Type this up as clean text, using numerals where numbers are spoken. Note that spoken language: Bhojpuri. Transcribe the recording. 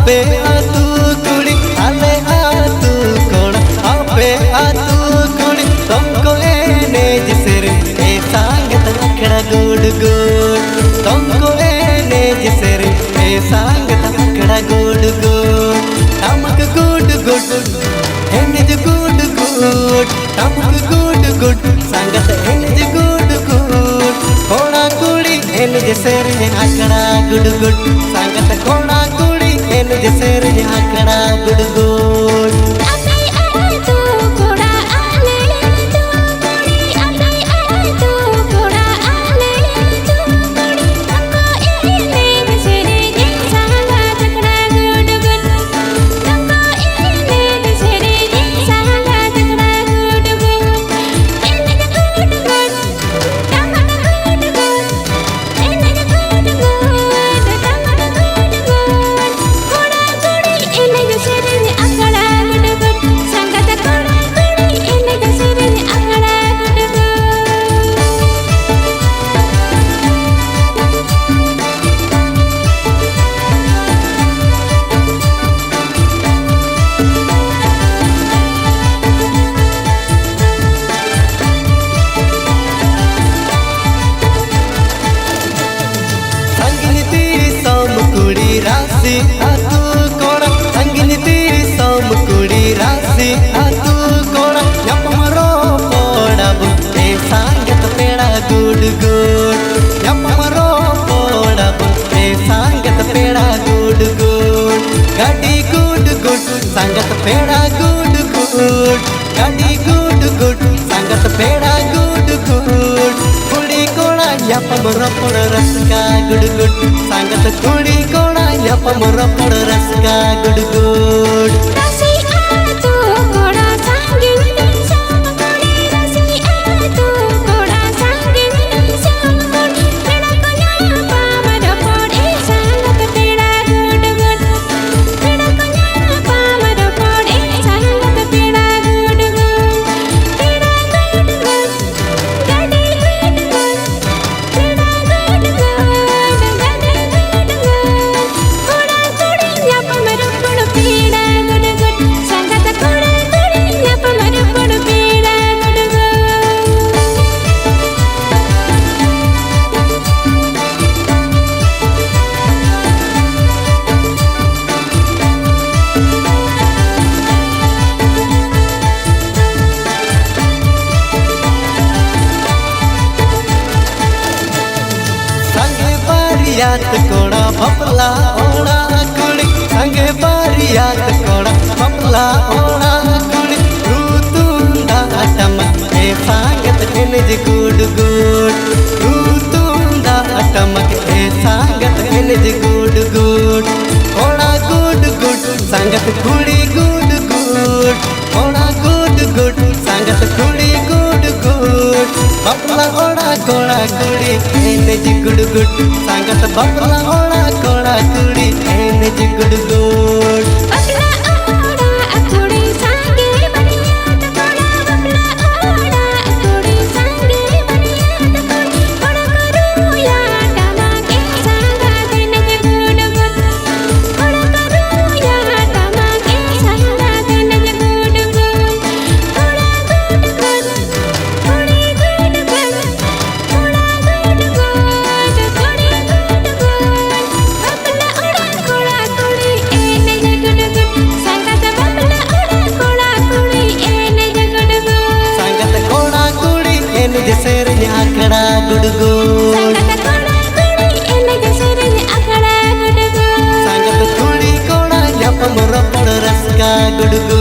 आपे आतू कुड़ी आले आतू कोड़ा आपे आतू कुड़ी तुमको एने जिसर ए सांगत अखड़ा गुड गुड तुमको एने जिसर ए सांगत अखड़ा गुड गुड तमक गुड गुड एने जो गुड गुड तमक गुड गुड सांगत एने जो गुड गुड कोड़ा कुड़ी एने जिसर अखड़ा गुड गुड सांगत कोड़ा कुड़ी एने जिसर अखड़ा गुड गुड राशि आतू कोड़ा अंगिनी तीरी सोम कुड़ी राशि आतू कोड़ा यपमरो पोड़ा बुते सांगत पेड़ा गुड गुड यपमरो पोड़ा बुते सांगत पेड़ा गुड गुड गाड़ी गुड गुड सांगत पेड़ा गुड गुड गाड़ी गुड गुड सांगत पेड़ा गुड गुड कुड़ी कोड़ा यपमरो पोड़ा रसका गुड गुड सांगत कुड़ी कोड़ा यपमरो पोड़ा रसका गुड गुड बारियात कोड़ा बपला ओड़ा कुड़ी संगे बारियात कोड़ा बपला ओड़ा कुड़ी रूतुंदा टमक ए सांगत एने जे गुड गुड रूतुंदा टमक ए सांगत एने जे गुड गुड ओड़ा गुड गुड सांगत कुड़ी गुड गुड ओड़ा गुड गुड सांगत कुड़ी गुड गुड बपला ओड़ा कोड़ा कुड़ी एने जी गुड गुड सांगत बपला ओड़ा कोड़ा कुड़ी एने जी गुड गुड अखड़ा गुड गुड सांगत कुड़ी कोड़ा यपमरो पोड़ा रसका गुड गुड